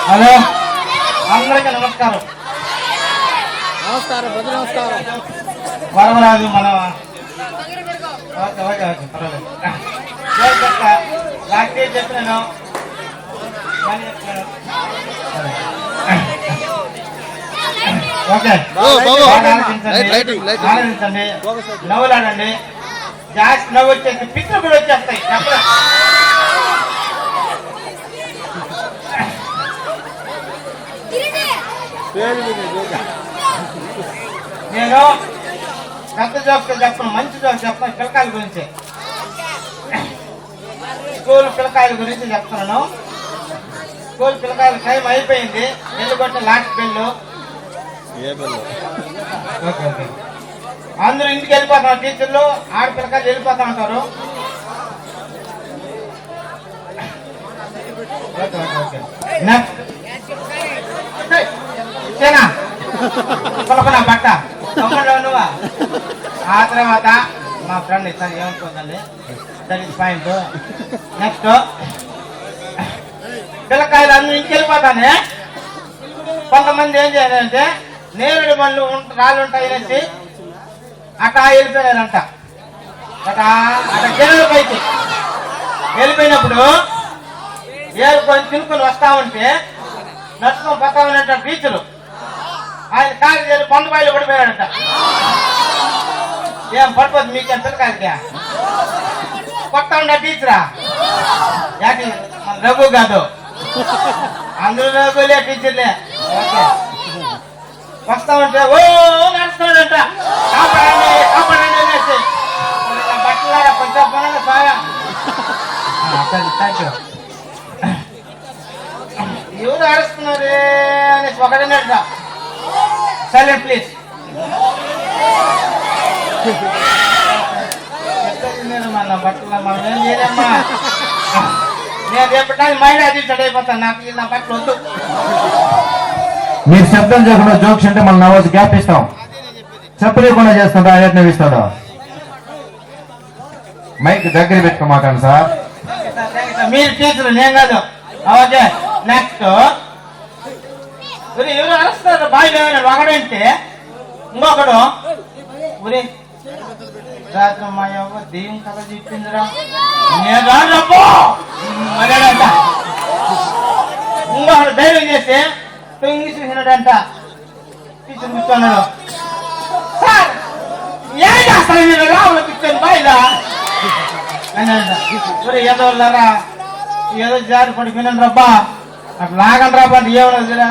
Hello, అందరికీ నమస్కారం. నమస్కారం ప్రజలు, నమస్కారం. వరమరాజు మన ఓకే ఓకే ఓకే పర్వాలేదు. లాక్టే చెప్పినాను, మళ్ళీ చెప్తున్నాను. ఓకే, ఆనందించండి, నవ్వులాడండి. జాస్తి నవ్వు వచ్చేసి పిక్లు కూడా వచ్చేస్తాయి. నేను పెద్ద జోక్స్ చెప్పను, మంచి జోక్స్ చెప్తాను. పిల్లకాయల గురించి, స్కూల్ పిల్లకాయల గురించి చెప్తున్నాను. స్కూల్ పిల్లకాయల టైం అయిపోయింది. ఎందుకంటే లాస్ట్ బెల్లు. అందరూ ఇంటికి వెళ్ళిపోతున్నారు. టీచర్లు ఆడపిల్లకాయలు వెళ్ళిపోతా ఉంటారు. బట్ట నువ్వా. ఆ తర్వాత మా ఫ్రెండ్ ఇస్తాను, ఏమనుకోదండి, దట్ ఇస్ పాయింట్. నెక్స్ట్ పిల్లకాయలు అందరూ ఇంటికి వెళ్ళిపోతానే. కొంతమంది ఏం చేయాలంటే నేరుడు బండ్లు రాళ్ళు ఉంటాయనేసి అటా వెళ్ళిపోయారంట. అటా జనల పైకి వెళ్ళిపోయినప్పుడు ఏరుకొని తినుకొని వస్తా ఉంటే నడుచుకొని పోతా ఉన్నట్టు టీచరు ఆయన కాలు చేరి పండు బాయిలో పడిపోయాడంట. ఏం పడిపోతుంది మీకేం పిల్లకాయలకి? కొత్త ఉండ టీచరా యాకి మన రఘు కాదు, అందరూ రఘులే టీచర్లే. వస్తా ఉంటే ఓ నడుస్తున్నాడంట, కాపాడండి కాపాడండి అనేసి. బట్టలాగా కొంచెం పనులు బాగా. Thank you. ఎవరు అరుస్తున్నారే అనేసి ఒకటేనట. Silent please. మన బట్టలు మనం ఏం చేయలేమ్మా. నేను రేపటి మైండ్ అది సెట్ అయిపోతాను. నాకు నా బట్టలు వద్దు. మీరు శబ్దం చేయకుండా జోక్స్ అంటే మనం నవ్వచ్చు, గ్యాప్ ఇస్తాం. చెప్పలేకుండా చేస్తుంటా ఆయన ఇస్తాడు. మైక్ దగ్గర పెట్టుకో మాట్లాడండి సార్. మీరు టీచర్, నేను కాదు. ఓకే, నెక్స్ట్ ఎవరు అరుస్తారు బాగా ఒకడంటే ఇంకొకడు ఉరి రాత్రి మా యవ్వ దెయ్యం కథ చెప్పిందిరా నేను రాబో అన్నాడంట. ఇంకొకడు ధైర్యం చేస్తే తొంగి చూసినాడంట. టీచర్ కూర్చున్నాడు. సార్ ఏం చేస్తాను మీరు రావులు కూర్చొని బాయిలా అన్నాడంట. ఒరే ఏదో వెళ్ళారా, ఏదో జారి పడిపోయినాను రబ్బా, అట్లా లాగండి రాబా అంటే ఏమన్నా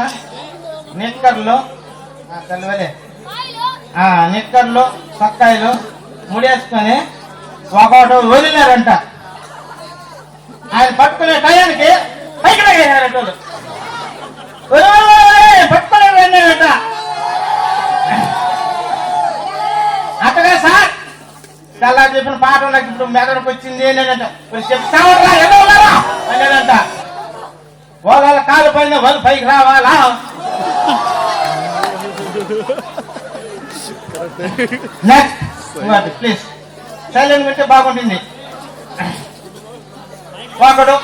నిక్కర్లు తెల్లవలే నిక్కర్లు సక్కాయలు ముడేసుకొని ఒకటి వదిలినారంట. ఆయన పట్టుకునే టయానికి పైకి లాగేశారంట. పట్టుకునే వెళ్ళారంట. అట్టగా సార్ తెల్లా చెప్పిన పాట నాకు ఇప్పుడు మెదడుకు వచ్చింది అనేదంట. చెప్తావరా ఎదవలారా అనేదంట. వాళ్ళ కాలు పైన వాళ్ళు పైకి రావాలా. నెక్స్ట్ ప్లీజ్ సైలెంట్ పెడితే బాగుంటుంది. ఒకడు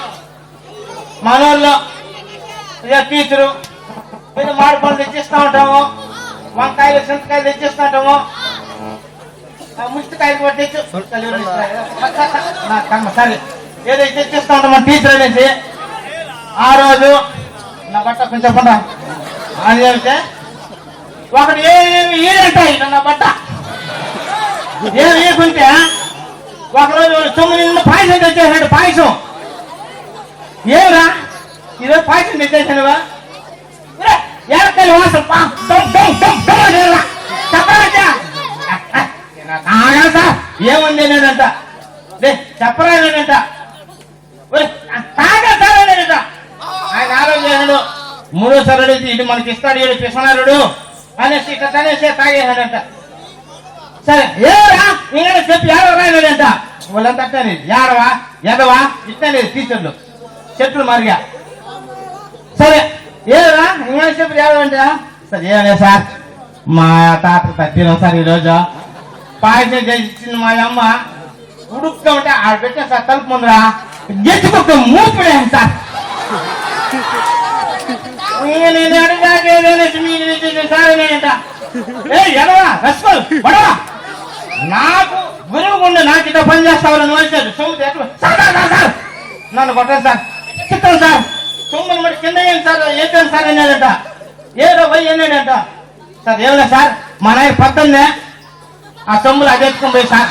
మనోళ్ళు టీచరు మీద మామిడి పళ్ళు తెచ్చిస్తూ ఉంటాము, వంకాయలు చింతకాయలు తెచ్చిస్తూ ఉంటాము, ముష్టికాయలు కూడా తెచ్చు సరే ఏదైతే తెచ్చిస్తూ ఉంటాము టీచర్ అనేసి. ఆ రోజు నా బట్ట కొంచెం చెప్పండి అని చెప్తే ఒకడు ఏమి ఏదంటాయి నా బట్ట ఏమి వేయకుంటే ఒకరోజు 9 పాయసం తెచ్చేసాడు. పాయసం ఏమిరా ఈరోజు పాయసం తెచ్చేసానువా? ఏరకాయలు వాసన సార్ ఏముంది అనేదంట. చెప్పరా అనేదంట. తాగా సార్ అనేదంట. ఆయన ఆలోచించాడు. మూడోసారి అడిగితే ఇది మనకి ఇస్తాడు, ఏడు పిసనారుడు అనేసి ఇట్లా తనేసి తాగేసాడంట. సరే ఏరా ఇంకా చెప్పి ఏడవరా అనేదంట. వాళ్ళంతా అట్టని ఏడవా ఎదవా ఇట్టనేది టీచర్లు చెట్లు మరిగా. సరే ఏరా ఇంకా చెప్పి ఏడవంట. సరే ఏమలే సార్ మా తాత తప్పినాం సార్ ఈరోజు పాయసం చేసింది మా అమ్మ ఉడుకుతా ఉంటే ఆడ పెట్టిన సార్ తలుపు ముందరా గెచ్చుకొక్క మూపిడే సార్. నేను అడిగాకేదైనా సార్ నేనంట ఏ ఎడవా రస్కోల్ పడవా నాకు గురువుకుండా నాకు ఇట్లా పని చేస్తావని నువ్వు వచ్చాడు సొమ్ము ఎట్లా సార్ నన్ను కొట్టండి సార్ చిత్తం సార్ సొమ్ములు మరి కింద ఏంటి సార్ ఏంటండి సార్ అన్నాడంట ఏదో పోయి అన్నాడంట సార్ ఏమన్నా సార్ మా నాయన పొద్దున్నే ఆ సొమ్ములు అది ఎత్తుకొని పోయి సార్